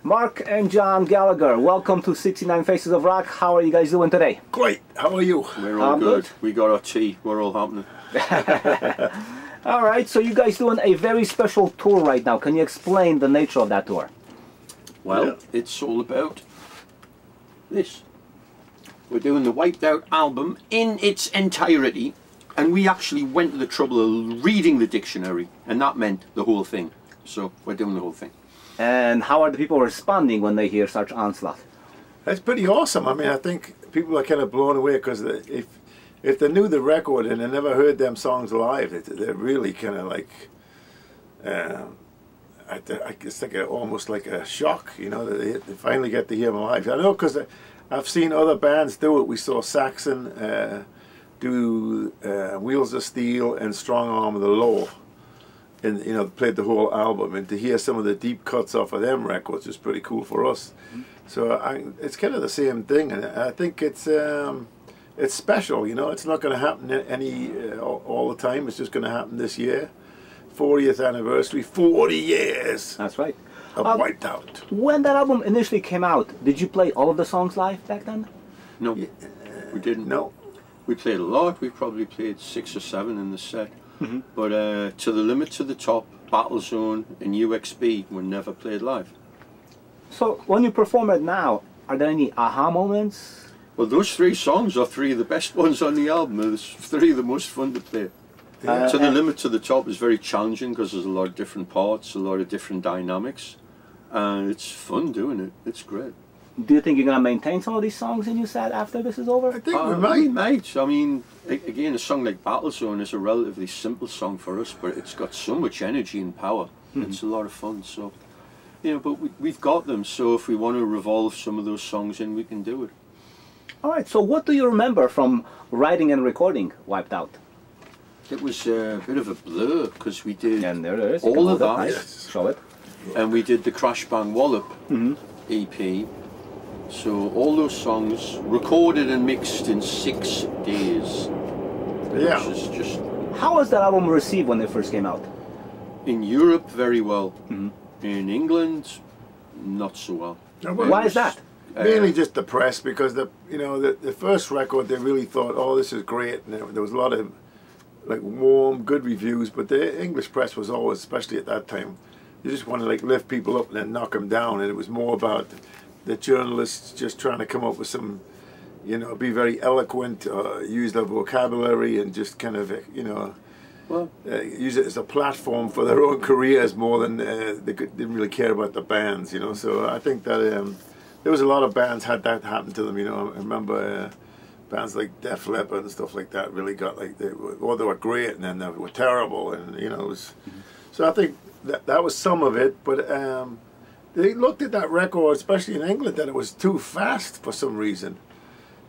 Mark and John Gallagher, welcome to 69 Faces of Rock. How are you guys doing today? Great. How are you? We're all good. We got our tea. We're all happening. All right, so you guys doing a very special tour right now. Can you explain the nature of that tour? Well, it's all about this. We're doing the Wiped Out album in its entirety, and we actually went to the trouble of reading the dictionary, and that meant the whole thing. So we're doing the whole thing. And how are the people responding when they hear such onslaught? That's pretty awesome. I mean, I think people are kind of blown away because if they knew the record and they never heard them songs live, they're really kind of like, it's like almost like a shock, you know, that they finally get to hear them live. I know because I've seen other bands do it. We saw Saxon do Wheels of Steel and Strong Arm of the Law. And you know, played the whole album, and to hear some of the deep cuts off of them records is pretty cool for us. So it's kind of the same thing, and I think it's special. You know, it's not going to happen all the time. It's just going to happen this year, 40th anniversary, 40 years. That's right. Of Wiped Out. When that album initially came out, did you play all of the songs live back then? No, we didn't. No, we played a lot. We probably played 6 or 7 in the set. But To the Limit, to the Top, Battlezone and UXB were never played live. So when you perform it now, are there any aha moments? Well, those 3 songs are 3 of the best ones on the album. They're 3 of the most fun to play. To the Limit, to the Top is very challenging because there's a lot of different parts, a lot of different dynamics, and it's fun doing it. It's great. Do you think you're going to maintain some of these songs in your set after this is over? I think we might. I mean, again, a song like Battlezone is a relatively simple song for us, but it's got so much energy and power. It's a lot of fun. So, you know, but we've got them. So if we want to revolve some of those songs in, we can do it. All right. So what do you remember from writing and recording Wiped Out? It was a bit of a blur because we did and there it is. all of that. Nice. Show it. And we did the Crash Bang Wallop EP. So all those songs recorded and mixed in 6 days. Yeah. Which is just How was that album received when it first came out? in Europe very well. In England, not so well. Why is that? Mainly just the press, because the first record they really thought, oh, this is great, and there was a lot of like warm, good reviews. But the English press was always, especially at that time, you just want to like lift people up and then knock them down, and it was more about the journalists just trying to come up with some, you know, be very eloquent, use their vocabulary, and just kind of, you know, use it as a platform for their own careers more than they didn't really care about the bands, you know. So I think that there was a lot of bands had that happen to them, you know. I remember bands like Def Leppard and stuff like that really got like, they were great and then they were terrible, and you know, it was. So I think that was some of it, but they looked at that record, especially in England, that it was too fast for some reason.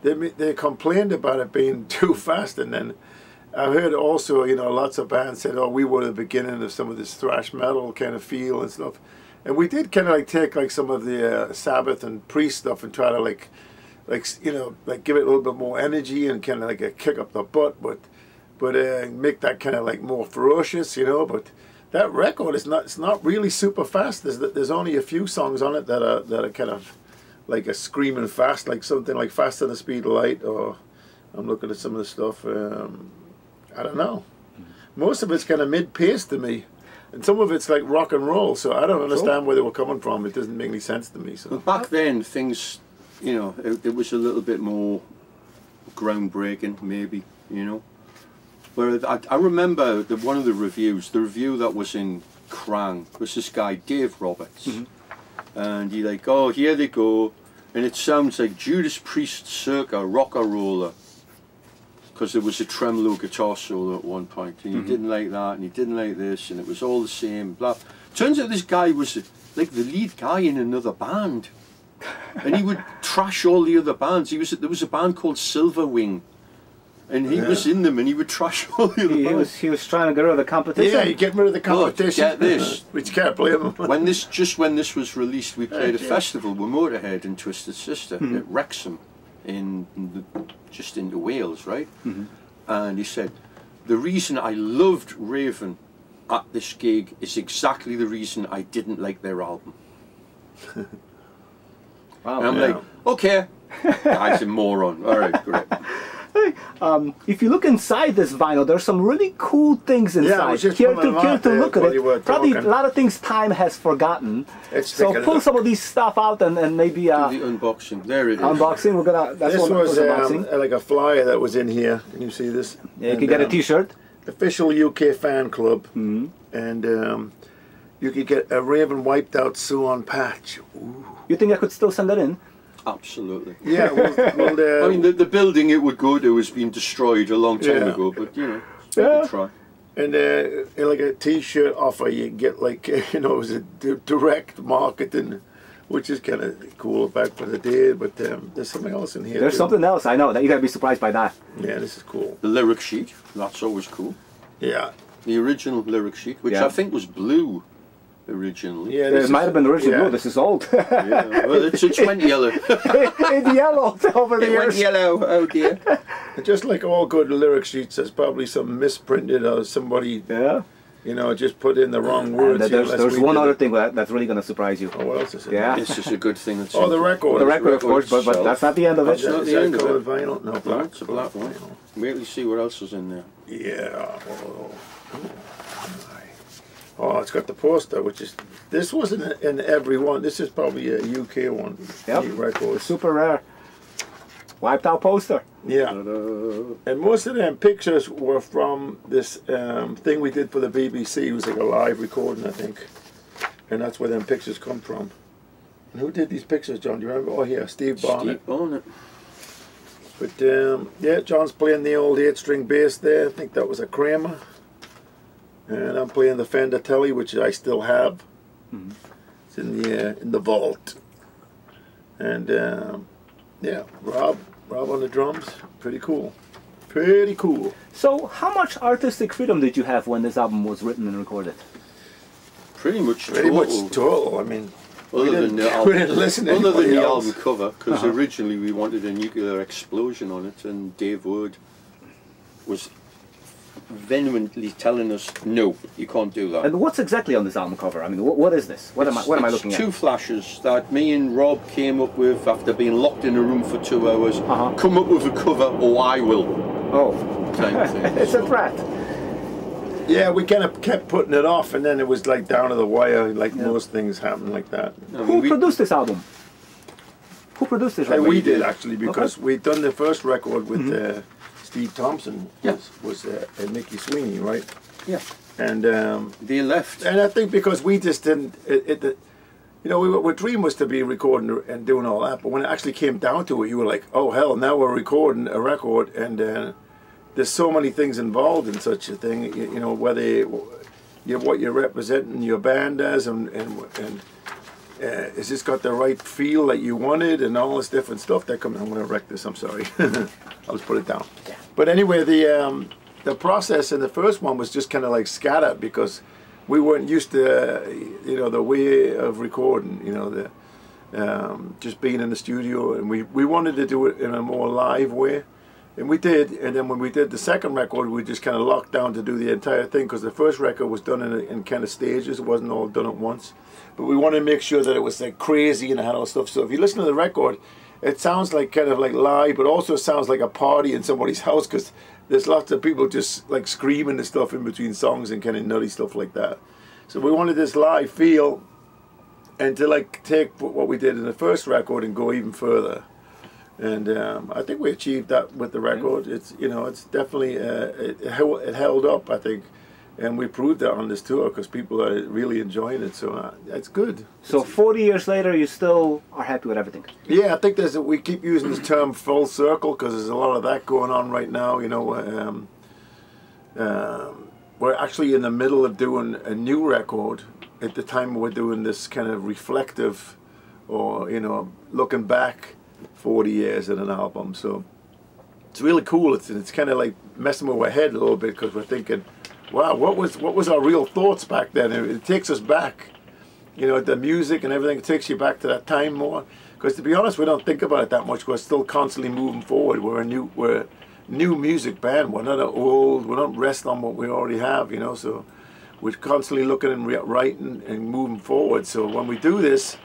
They complained about it being too fast, and then I heard also, you know, lots of bands said, oh, we were the beginning of some of this thrash metal kind of feel and stuff. And we did kind of like take like some of the Sabbath and Priest stuff and try to like you know, like give it a little bit more energy and kind of like a kick up the butt, but make that kind of like more ferocious, you know. But that record is not, it's not really super fast. There's only a few songs on it that are kind of like a screaming fast, like something like Faster Than the Speed of Light, or I'm looking at some of the stuff, I don't know. Most of it's kind of mid-pace to me, and some of it's like rock and roll, so I don't understand where they were coming from. It doesn't make any sense to me. So back then, things, you know, it was a little bit more groundbreaking, maybe, you know. Where I remember one of the reviews, the review that was in Krang, was this guy, Dave Roberts. And he like, oh, here they go. And it sounds like Judas Priest circa rocker roller. Because there was a tremolo guitar solo at one point. And he didn't like that, and he didn't like this, and it was all the same, blah. Turns out this guy was like the lead guy in another band. And he would trash all the other bands. There was a band called Silverwing. And he was in them, and he would trash all the other bands. He was trying to get rid of the competition. Yeah, you get rid of the competition. Get this. Which you can't blame him. when this was released, we played a festival with Motorhead and Twisted Sister at Wrexham, just into Wales, right? And he said, the reason I loved Raven at this gig is exactly the reason I didn't like their album. Wow. And I'm like, okay, guy's a moron. All right, great. If you look inside this vinyl, there's some really cool things inside. Here to look at it. Probably a lot of things time has forgotten. So pull some of these stuff out and maybe do the unboxing. There it is. Unboxing. We're gonna. That's this was unboxing. like a flyer that was in here. Can you see this? Yeah, you can get a T-shirt. Official UK fan club, and you could get a Raven wiped out Swan patch. Ooh. You think I could still send that in? Absolutely. Yeah, well, I mean, the building it would go to has been destroyed a long time ago, but you know, we could try. And like a T-shirt offer, you get like it was a direct marketing, which is kind of cool back for the day. But there's something else in here. There's something else. I know that you gotta be surprised by that. Yeah, this is cool. The lyric sheet, that's always cool. Yeah. The original lyric sheet, which I think was blue originally. Yeah, it might have been original blue. This is old. Yeah, well, it went yellow. It's yellow over the years. Went yellow. Oh dear. Just like all good lyric sheets, there's probably some misprinted or somebody, just put in the wrong words. There's one other thing that's really going to surprise you. Oh, what else is it? Yeah. This is a good thing. Oh, the record. The record, of course, but that's not the end of it. That's not the end of it. Vinyl? No, black. It's a black one. Wait till you see what else is in there. Yeah. Oh, it's got the poster, which is, this wasn't in every one. This is probably a UK one. Yep. Record. Super rare. Wiped out poster. Yeah. And most of them pictures were from this thing we did for the BBC. It was like a live recording, I think. And that's where them pictures come from. And who did these pictures, John? Do you remember? Oh, yeah, Steve Barnett. Steve Barnett. But, yeah, John's playing the old 8-string bass there. I think that was a Kramer. And I'm playing the Fender Telly, which I still have. It's in the vault. And yeah, Rob on the drums. Pretty cool. Pretty cool. So, how much artistic freedom did you have when this album was written and recorded? Pretty much total. I mean, we didn't listen to other than the else. album cover, because originally we wanted a nuclear explosion on it, and Dave Wood was vehemently telling us, no, you can't do that. And what's exactly on this album cover? I mean, what is this? What am I looking at? Two flashes that me and Rob came up with after being locked in a room for 2 hours. Come up with a cover, or I will. Oh, kind of thing. It's a threat. Yeah, we kind of kept putting it off, and then it was like down to the wire, like most things happen like that. Who produced this album? Who produced this record? We did, actually, because we'd done the first record with Steve Thompson, was Mickey Sweeney, right? Yeah. And they left. And I think because we just didn't, our dream was to be recording and doing all that, but when it actually came down to it, you were like, oh hell, now we're recording a record, and there's so many things involved in such a thing, whether what you're representing your band as, and has this got the right feel that you wanted, and all this different stuff that comes. I'm going to wreck this. I'm sorry. I'll just put it down. Yeah. But anyway, the process in the first one was just kind of like scattered because we weren't used to the way of recording. Just being in the studio, and we wanted to do it in a more live way. And we did, and then when we did the second record, we just kind of locked down to do the entire thing, because the first record was done in kind of stages. It wasn't all done at once. But we wanted to make sure that it was like crazy and it had all stuff. So if you listen to the record, it sounds like kind of like live, but also sounds like a party in somebody's house, because there's lots of people just like screaming and stuff in between songs and kind of nutty stuff like that. So we wanted this live feel, and to like take what we did in the first record and go even further. And I think we achieved that with the record. It's it's definitely it held up, I think, and we proved that on this tour because people are really enjoying it. So it's good. So 40 years later, you still are happy with everything? Yeah, I think we keep using this term full circle because there's a lot of that going on right now. We're actually in the middle of doing a new record. At the time, we're doing this kind of reflective, or looking back 40 years in an album, so it's really cool. It's kind of like messing with our head a little bit, because we're thinking, wow, what was our real thoughts back then? It takes us back, the music and everything. It takes you back to that time more, because to be honest, we don't think about it that much. We're still constantly moving forward. We're a new music band. We're not old. We don't rest on what we already have, so we're constantly looking and writing and moving forward. So when we do this,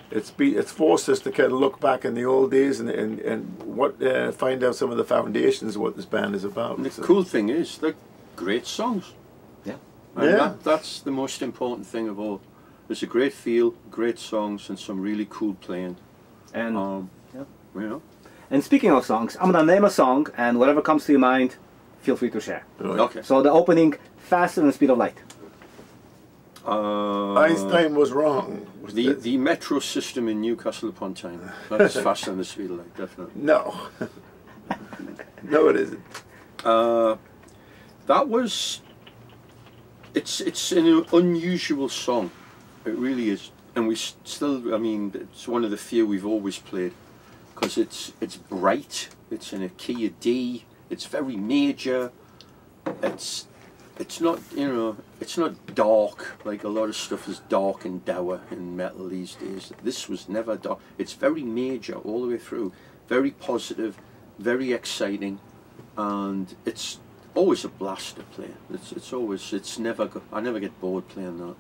it's forced us to kind of look back in the old days and find out some of the foundations of what this band is about. And the cool thing is, they're great songs. Yeah. And that's the most important thing of all. There's a great feel, great songs, and some really cool playing. And you know. And speaking of songs, I'm gonna name a song, and whatever comes to your mind, feel free to share. Right. Okay. So the opening, Faster Than the Speed of Light. Einstein was wrong. The metro system in Newcastle upon Tyne. That's Faster Than the Speed of Light, definitely. No. No, it isn't. That was. It's an unusual song. It really is, and we still. I mean, it's one of the few we've always played, because it's bright. It's in a key of D. It's very major. It's not, you know, it's not dark like a lot of stuff is dark and dour in metal these days. This was never dark. It's very major all the way through. Very positive, very exciting, and it's always a blast to play. It's never. I never get bored playing that.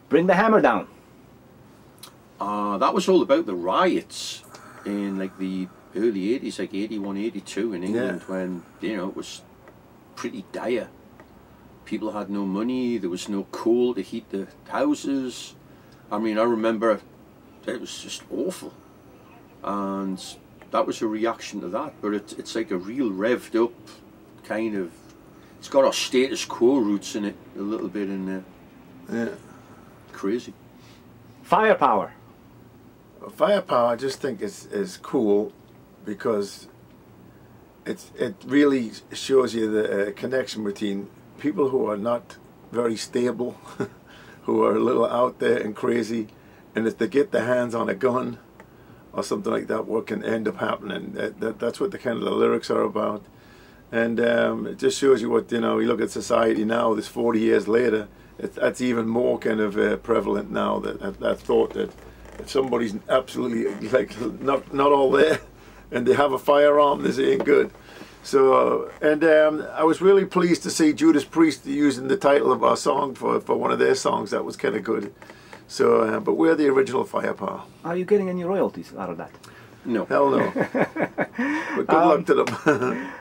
Bring the Hammer Down. That was all about the riots in like the early 80s, like 81, 82 in England, when, you know, it was pretty dire. People had no money, there was no coal to heat the houses. I mean, I remember it was just awful. And that was a reaction to that, but it's like a real revved up kind of, it's got our status quo roots in it a little bit in there. Yeah. Crazy. Firepower. Firepower, I just think is cool because it really shows you the connection between people who are not very stable, who are a little out there and crazy, and if they get their hands on a gun or something like that, what can end up happening. That's what the kind of the lyrics are about. And it just shows you what, you know, you look at society now, this 40 years later, that's even more kind of prevalent now, that thought that if somebody's absolutely like not all there and they have a firearm, this ain't good. So I was really pleased to see Judas Priest using the title of our song for one of their songs. That was kind of good. So but we're the original Firepower. Are you getting any royalties out of that? No. Hell no. But good luck to them.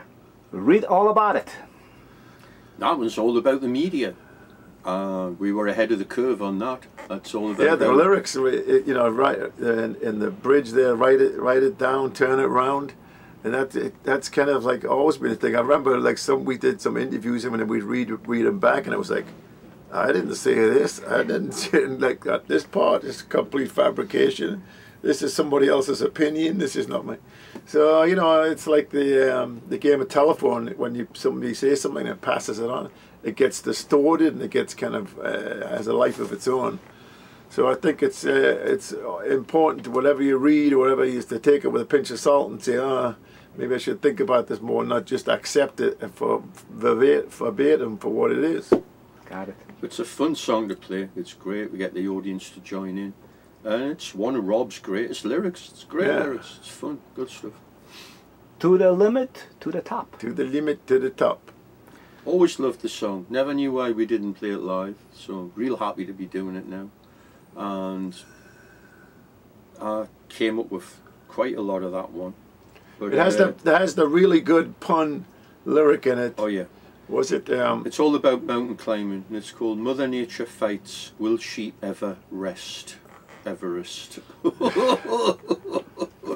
Read all about it. That was all about the media. We were ahead of the curve on that. That's all about. Yeah, the lyrics, you know, right in the bridge there. Write it down, turn it around, and that's kind of like always been a thing. I remember like we did some interviews and we'd read them back, and it was like, I didn't say this. I didn't say like that. This part is complete fabrication. This is somebody else's opinion. This is not my. So you know, it's like the game of telephone. When somebody says something and passes it on, it gets distorted and it gets kind of has a life of its own. So I think it's important, whatever you read or whatever, is to take it with a pinch of salt and say, maybe I should think about this more, not just accept it for verbatim for what it is. Got it. It's a fun song to play. It's great. We get the audience to join in. And it's one of Rob's greatest lyrics. It's great lyrics. It's fun. Good stuff. To the limit, to the top. To the limit, to the top. Always loved the song. Never knew why we didn't play it live. So real happy to be doing it now. And I came up with quite a lot of that one. But it has the really good pun lyric in it. Oh yeah. Was it? It's all about mountain climbing, and it's called Mother Nature Fights, Will She Ever Rest? Everest.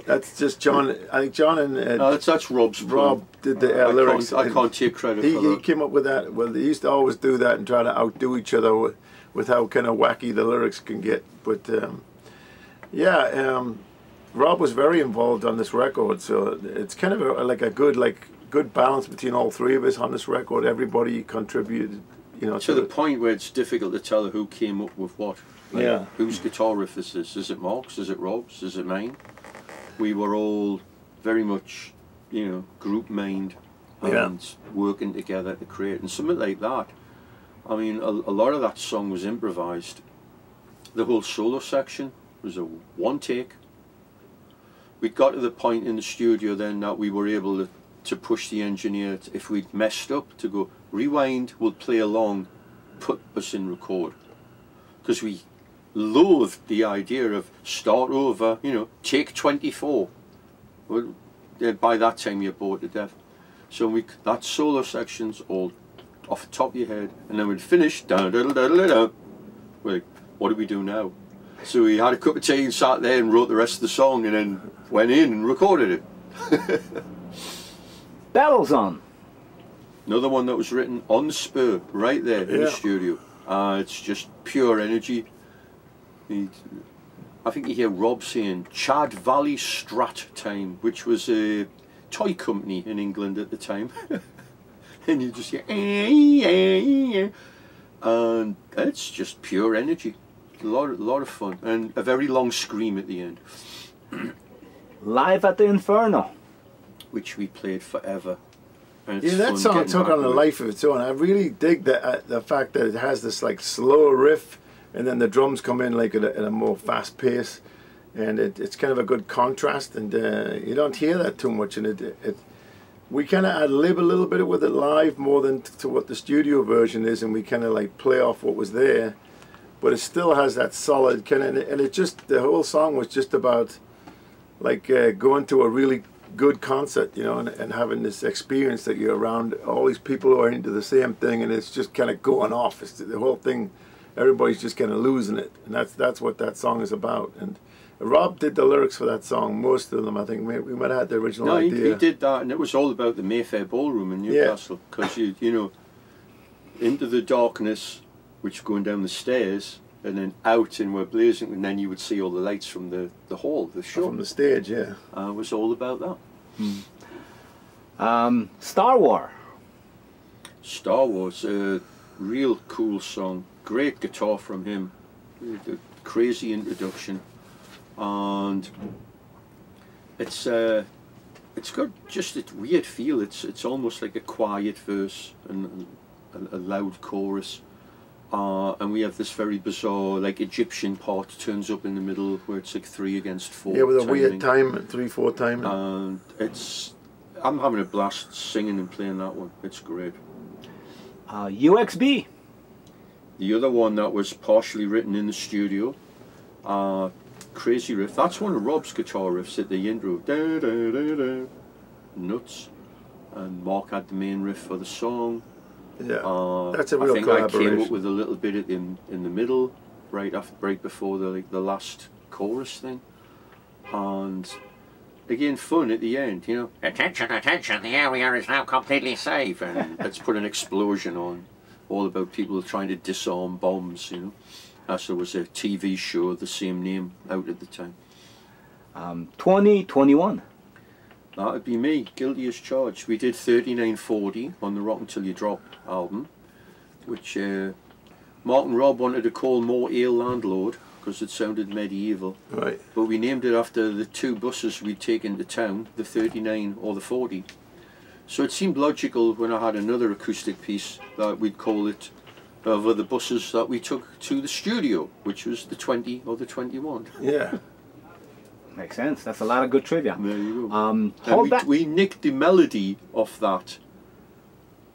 That's just John. I think John and that's Rob's. Rob did the lyrics. I can't take credit for that. He came up with that. Well, they used to always do that and try to outdo each other with how kind of wacky the lyrics can get. But Rob was very involved on this record, so it's kind of a good balance between all three of us on this record. Everybody contributed, you know, to the point where it's difficult to tell who came up with what. Like, whose guitar riff is this? Is it Mark's? Is it Rob's? Is it mine? We were all very much, you know, group-minded and working together to create. And something like that, I mean, a lot of that song was improvised. The whole solo section was a one take. We got to the point in the studio then that we were able to push the engineer, if we'd messed up, to go, rewind, we'll play along, put us in record, because we loathed the idea of start over, you know, take 24. Well, by that time you're bored to death. So that solo section's all off the top of your head, and then we'd finish, we're like, what do we do now? So we had a cup of tea and sat there and wrote the rest of the song, and then went in and recorded it. Battle Zone. Another one that was written on the spur, right there in the studio. It's just pure energy. I think you hear Rob saying Chad Valley Strat Time, which was a toy company in England at the time. And you just hear, and it's just pure energy. A lot of fun, and a very long scream at the end. Live at the Inferno, which we played forever. And yeah, that song took on a life of its own. I really dig the fact that it has this like slow riff, and then the drums come in like at a more fast pace, and it's kind of a good contrast. And you don't hear that too much. And we kind of ad-lib a little bit with it live more than to what the studio version is, and we kind of like play off what was there. But it still has that solid kind of, and it just, the whole song was just about like going to a really good concert, you know, and having this experience that you're around all these people who are into the same thing, and it's just kind of going off. It's the whole thing, everybody's just kind of losing it, and that's what that song is about. And Rob did the lyrics for that song, most of them. I think we might have had the original idea. No, he did that, and it was all about the Mayfair Ballroom in Newcastle, because you know, into the darkness, which going down the stairs, and then out and we're blazing, and then you would see all the lights from the hall, the show. From the stage, yeah. It was all about that. Star Wars. Star Wars, a real cool song. Great guitar from him. The crazy introduction. And it's got just a weird feel. It's almost like a quiet verse and a loud chorus. And we have this very bizarre, like Egyptian part turns up in the middle where it's like 3 against 4. Yeah, with a weird time, 3/4 timing. And I'm having a blast singing and playing that one. It's great. UXB. The other one that was partially written in the studio, crazy riff. That's one of Rob's guitar riffs at the intro. Da, da, da, da. Nuts. And Mark had the main riff for the song. Yeah, that's a real collaboration. I think I came up with a little bit in the middle, right before the last chorus thing, and again fun at the end. You know, attention, attention! The area is now completely safe, and let's put an explosion on, all about people trying to disarm bombs. You know, as there was a TV show of the same name out at the time. 2021. That would be me, guilty as charged. We did 3940 on the Rock Until You Drop album, which Mark and Rob wanted to call More Ale Landlord because it sounded medieval. Right. But we named it after the 2 buses we'd taken to town, the 39 or the 40. So it seemed logical when I had another acoustic piece that we'd call it over the buses that we took to the studio, which was the 20 or the 21. Yeah. Makes sense. That's a lot of good trivia. There you go. We nicked the melody off that.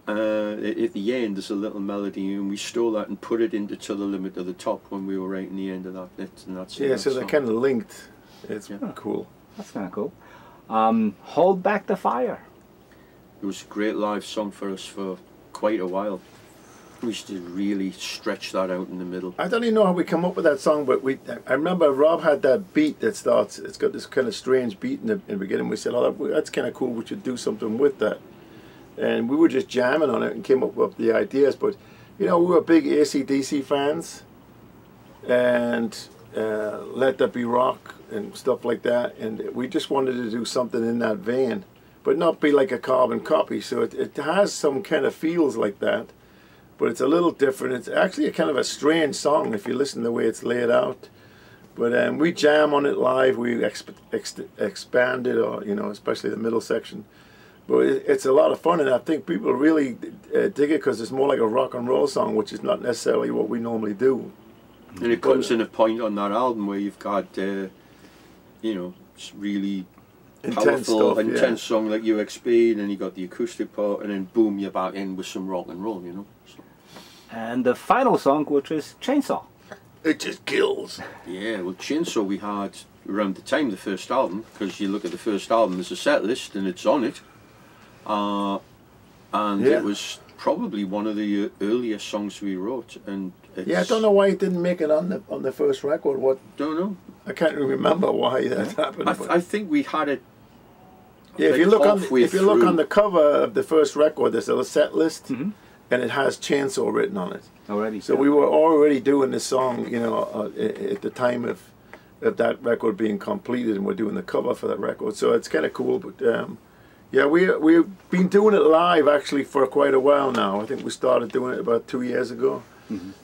At the end, there's a little melody, and we stole that and put it into To the Limit of the Top when we were right in the end of that. And that's yeah, so they're kind of linked. It's cool. That's kind of cool. Hold Back the Fire. It was a great live song for us for quite a while. We used to really stretch that out in the middle. I don't even know how we come up with that song, but I remember Rob had that beat that starts, it's got this kind of strange beat in the beginning. We said, oh, that's kind of cool, we should do something with that. And we were just jamming on it and came up with the ideas. But, you know, we were big AC/DC fans, and Let That Be Rock and stuff like that. And we just wanted to do something in that vein, but not be like a carbon copy. So it has some kind of feels like that. But it's a little different. It's actually a kind of a strange song if you listen to the way it's laid out. But we jam on it live. We expand it, or you know, especially the middle section. But it's a lot of fun, and I think people really dig it because it's more like a rock and roll song, which is not necessarily what we normally do. And it comes in a point on that album where you've got, you know, it's really intense powerful, stuff, intense song like UXB, and then you got the acoustic part, and then boom, you're back in with some rock and roll, you know. So. And the final song, which is Chainsaw. It just kills. Yeah, well, Chainsaw we had around the time of the first album, because you look at the first album, there's a set list and it's on it. And it was probably one of the earliest songs we wrote. And I don't know why it didn't make it on the first record. What? Don't know. I can't remember why that happened. I think we had it. Yeah, if you look on the cover of the first record, there's a set list, and it has Chainsaw written on it. Already. So we were already doing this song, you know, at the time of that record being completed, and we're doing the cover for that record. So it's kind of cool. But yeah, we've been doing it live actually for quite a while now. I think we started doing it about 2 years ago.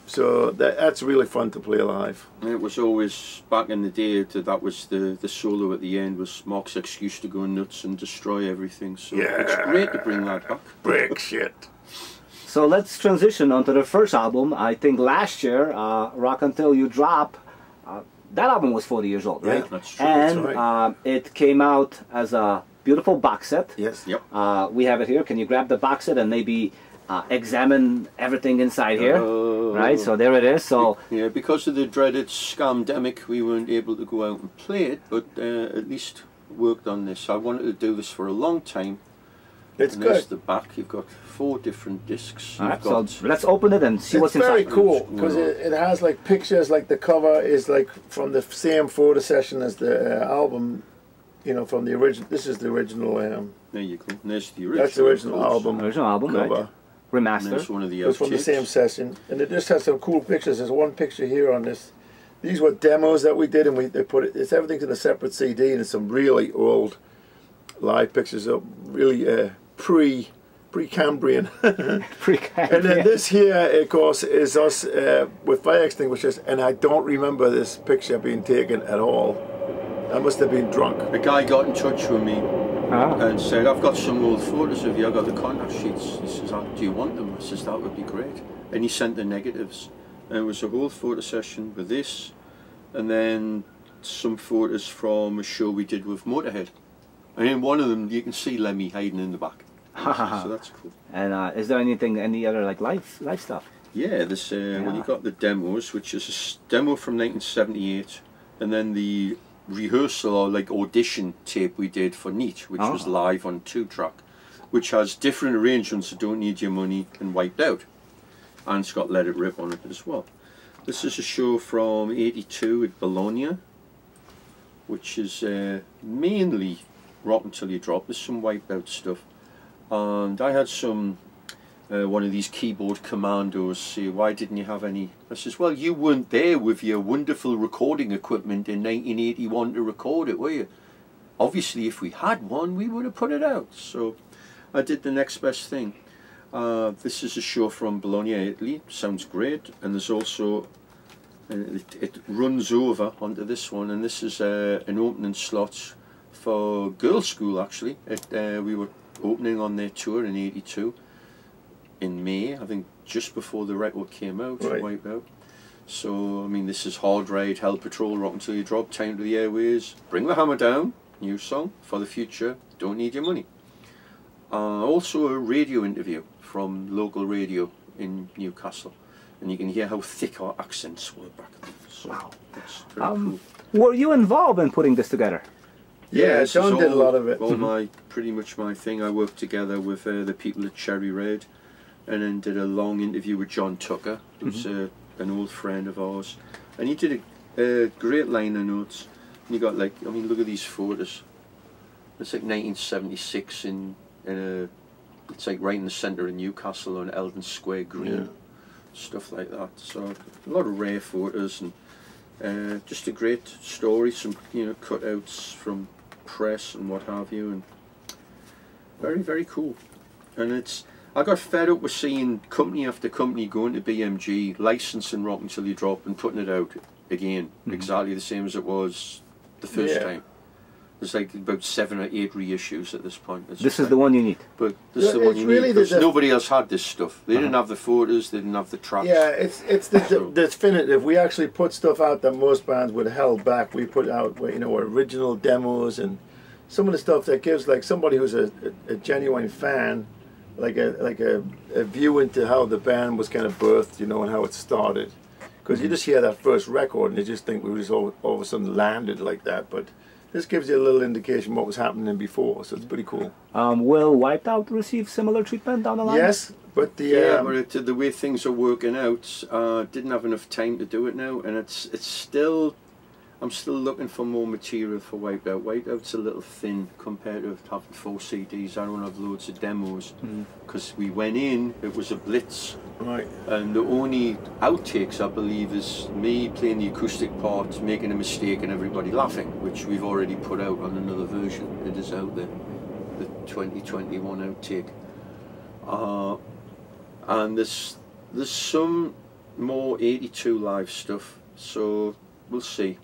So that's really fun to play live. It was always, back in the day, that was the solo at the end was Mark's excuse to go nuts and destroy everything. So it's great to bring that back. Break shit. So let's transition onto the first album. I think last year, Rock Until You Drop, that album was 40 years old, right? Yeah, that's true. And that's right. It came out as a beautiful box set. Yes. Yep. We have it here. Can you grab the box set and maybe examine everything inside here? Right, so there it is. So yeah, because of the dreaded scamdemic, we weren't able to go out and play it, but at least worked on this. I wanted to do this for a long time. It's and good. There's the back. You've got 4 different discs. all right, so let's open it and see what's inside. It's very cool because it has like pictures. Like the cover is like from the same photo session as the album. You know, from the original. This is the original. There you go. And there's the original. That's the original album. Original album, cover. right? Remastered. There's one of the It's from the same session, and it just has some cool pictures. There's one picture here on this. These were demos that we did, and they put it. It's everything's in a separate CD, and it's some really old live pictures of really pre-Cambrian. Pre-Cambrian. And then this here, of course, is us with fire extinguishers, and I don't remember this picture being taken at all. I must have been drunk. A guy got in touch with me and said, I've got some old photos of you, I've got the contact sheets. He says, do you want them? I says, that would be great. And he sent the negatives. And it was a whole photo session with this, and then some photos from a show we did with Motorhead. And in one of them, you can see Lemmy hiding in the back. So that's cool. And is there any other like live stuff? Yeah, this well, you got the demos, which is a demo from 1978, and then the rehearsal or like audition tape we did for Neat, which was live on 2-track, which has different arrangements of Don't Need Your Money and Wiped Out, and it's got Let It Rip on it as well. This is a show from '82 at Bologna, which is mainly Rock Until You Drop. There's some Wiped Out stuff, and I had some one of these keyboard commandos say, why didn't you have any? I says, well, you weren't there with your wonderful recording equipment in 1981 to record it, were you? Obviously, if we had one, we would have put it out. So I did the next best thing. This is a show from Bologna, Italy. Sounds great. And there's also, it runs over onto this one, and this is an opening slot for Girls' School, actually. We were opening on their tour in '82. In May, I think just before the record came out, Wipe Out. So, I mean, this is Hard Ride, Hell Patrol, Rock Until You Drop, Time to the Airways, Bring the Hammer Down, new song, For the Future, Don't Need Your Money. Also a radio interview from local radio in Newcastle, and you can hear how thick our accents were back then. So wow. That's pretty cool. Were you involved in putting this together? Yeah, John did a lot of it. All pretty much my thing. I worked together with the people at Cherry Red, and then did a long interview with John Tucker, who's an old friend of ours, and he did a great liner notes. And you got like, I mean, look at these photos. It's like 1976 in a, it's like right in the centre of Newcastle on Eldon Square Green, stuff like that. So a lot of rare photos, and just a great story. Some cutouts from press and what have you, and very, very cool. And I got fed up with seeing company after company going to BMG, licensing Rock Until You Drop and putting it out again, exactly the same as it was the first time. There's like about 7 or 8 reissues at this point. This is the one you need. But this is the one you need, because nobody else had this stuff. They didn't have the photos, they didn't have the tracks. Yeah, it's the definitive. We actually put stuff out that most bands would have held back. We put out, original demos and some of the stuff that gives like somebody who's a genuine fan a view into how the band was kind of birthed, you know, and how it started. Because you just hear that first record and you just think we just all of a sudden landed like that. But this gives you a little indication what was happening before, so it's pretty cool. Will Wiped Out receive similar treatment down the line? Yes, but the way things are working out, didn't have enough time to do it now, and it's still. I'm still looking for more material for Wiped Out. Wiped Out's a little thin compared to having 4 CDs. I don't have loads of demos because we went in, it was a blitz, right? And the only outtakes I believe is me playing the acoustic part, making a mistake, and everybody laughing, which we've already put out on another version. It is out there, the 2021 outtake. And there's some more 82 live stuff, so we'll see.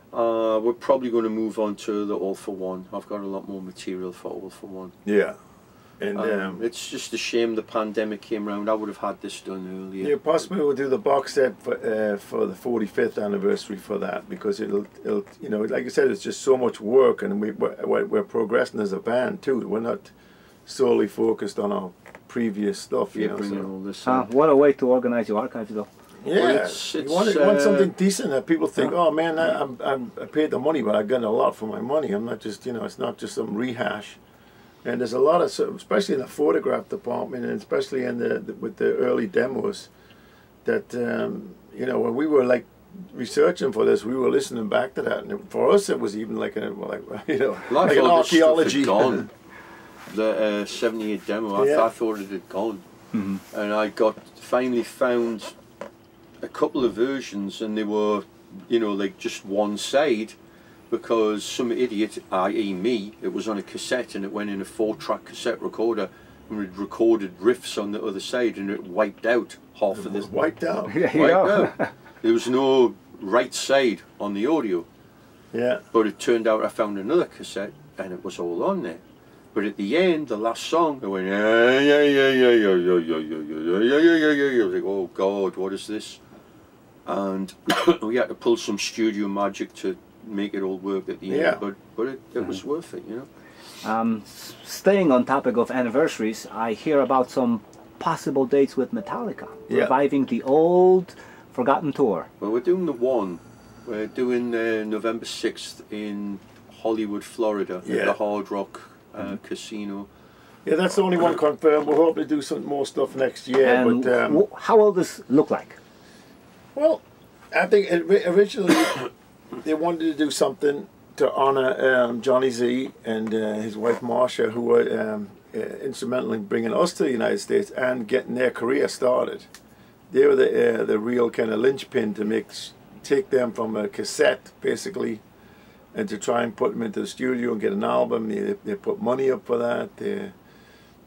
We're probably going to move on to the All For One. I've got a lot more material for All For One. Yeah, and it's just a shame the pandemic came around. I would have had this done earlier. Yeah, possibly we'll do the box set for the 45th anniversary for that, because it'll you know, like I said, it's just so much work, and we're progressing as a band too. We're not solely focused on our previous stuff. You know, bringing all this. What a way to organize your archives, though. Yeah, you want something decent that people think, oh man, I paid the money, but I got a lot for my money. I'm not just, you know, it's not just some rehash. And there's a lot of, especially in the photograph department, and especially in with the early demos, that you know, when we were like researching for this, we were listening back to that, and for us it was even like you know, like an archaeology. The 78 demo, I thought it had gone, and I finally found a couple of versions, and they were, you know, like just one side, because some idiot, i.e. me, it was on a cassette and it went in a 4-track cassette recorder and it recorded riffs on the other side, and it wiped out half of this. Wiped out. There was no right side on the audio. Yeah. But it turned out I found another cassette and it was all on there. But at the end, the last song, it went I was like, oh God, what is this? And we had to pull some studio magic to make it all work at the end. But it was worth it, you know. Staying on topic of anniversaries, I hear about some possible dates with Metallica, reviving the old forgotten tour. Well, we're doing the one. We're doing November 6th in Hollywood, Florida, at the Hard Rock Casino. Yeah, that's the only one confirmed. We're hoping to do some more stuff next year. And but how will this look like? Well, I think originally they wanted to do something to honor Johnny Z and his wife Marsha, who were instrumental in bringing us to the United States and getting their career started. They were the real kind of linchpin to take them from a cassette, basically, and to try and put them into the studio and get an album. They put money up for that. They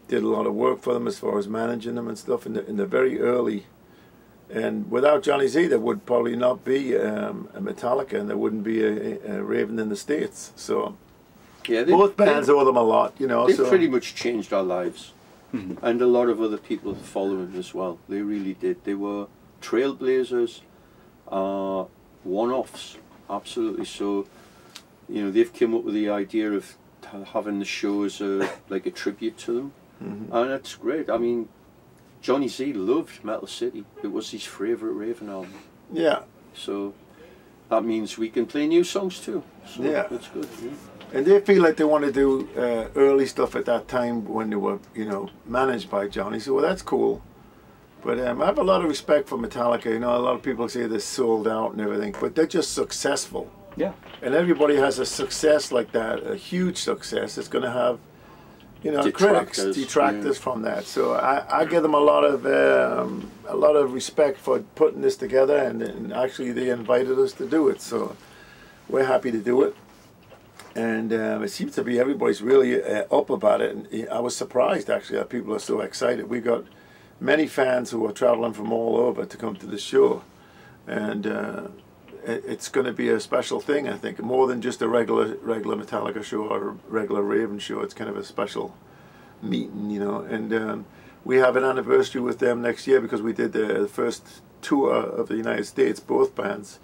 did a lot of work for them as far as managing them and stuff in the very early. And without Johnny Z, there would probably not be a Metallica, and there wouldn't be a Raven in the States. So yeah, both bands owe them a lot, you know. They pretty much changed our lives, and a lot of other people following as well. They really did. They were trailblazers, one-offs, absolutely. So, you know, they've come up with the idea of having the show as like a tribute to them, and that's great. I mean, Johnny Z loved Metal City. It was his favourite Raven album. Yeah. So that means we can play new songs too. So that's good. Yeah. And they feel like they want to do early stuff at that time when they were, you know, managed by Johnny. So well, that's cool. But I have a lot of respect for Metallica. You know, a lot of people say they're sold out and everything, but they're just successful. Yeah. And everybody has a success like that, a huge success. It's going to have, you know, detractors from that. So I give them a lot of respect for putting this together, and actually they invited us to do it. So we're happy to do it, and it seems to be everybody's really up about it. And I was surprised actually that people are so excited. We got many fans who are traveling from all over to come to the show, and it's going to be a special thing, I think, more than just a regular Metallica show or a regular Raven show. It's kind of a special meeting, you know. And we have an anniversary with them next year because we did the first tour of the United States. Both bands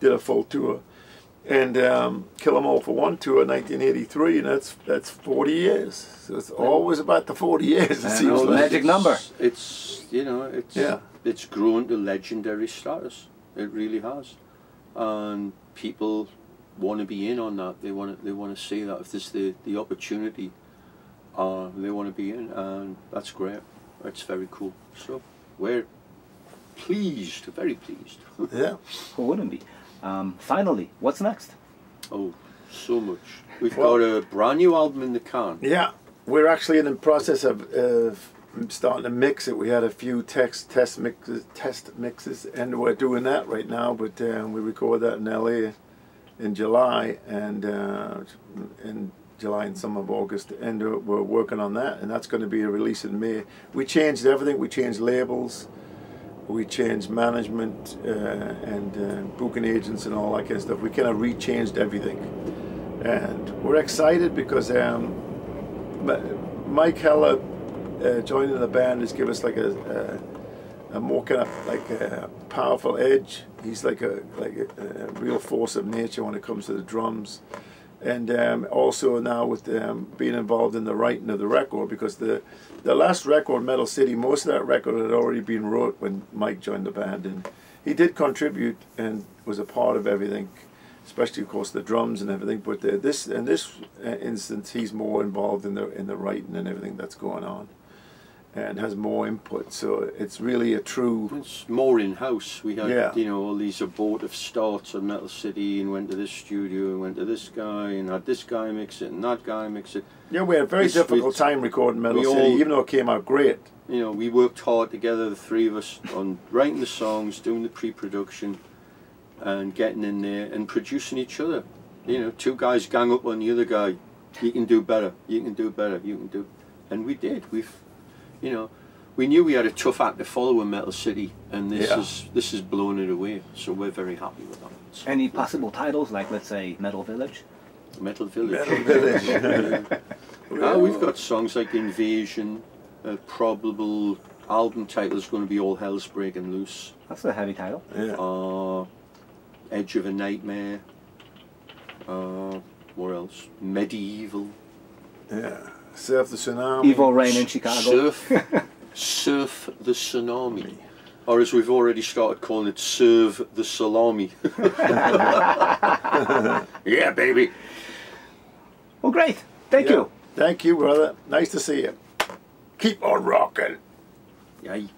did a full tour, and Kill 'Em All for One tour in 1983, and that's 40 years. So it's always about the 40 years. It seems like. Magic number. It's it's grown to legendary status. It really has, and people want to be in on that. They want to see that if there's the opportunity, they want to be in, and that's great. It's very cool. So we're pleased, very pleased. Yeah. Who wouldn't be? Finally, what's next? Oh, so much. We've got a brand new album in the can. Yeah, we're actually in the process of starting to mix it. We had a few test mixes, and we're doing that right now. But we record that in LA in July, and in July and some of August, and we're working on that, and that's going to be a release in May. We changed everything. We changed labels. We changed management and booking agents and all that kind of stuff. We kind of rechanged everything, and we're excited because Mike Heller joining the band has given us like a more kind of like a powerful edge. He's like a real force of nature when it comes to the drums, and also now with being involved in the writing of the record, because the last record, Metal City, most of that record had already been wrote when Mike joined the band, and he did contribute and was a part of everything, especially of course the drums and everything. But in this instance, he's more involved in the writing and everything that's going on, and has more input. So it's really a true. It's more in house. We had all these abortive starts on Metal City, and went to this studio, and went to this guy, and had this guy mix it, and that guy mix it. Yeah, we had a very difficult time recording Metal City, even though it came out great. We worked hard together, the three of us, on writing the songs, doing the pre-production, and getting in there and producing each other. Two guys gang up on the other guy. You can do better. You can do better. You can do, and we did. We knew we had a tough act to follow in Metal City, and this is blowing it away. So we're very happy with that. So, any possible titles, like let's say Metal Village? Metal Village. Metal Village. We've got songs like Invasion. Probable album title is going to be All Hell's Breaking Loose. That's a heavy title. Yeah. Edge of a Nightmare. What else? Medieval. Yeah. Surf the Tsunami. Evil Rain in Chicago. Surf the Tsunami. Or as we've already started calling it, Serve the Salami. Yeah, baby. Well, great. Thank you. Thank you, brother. Nice to see you. Keep on rocking. Yay.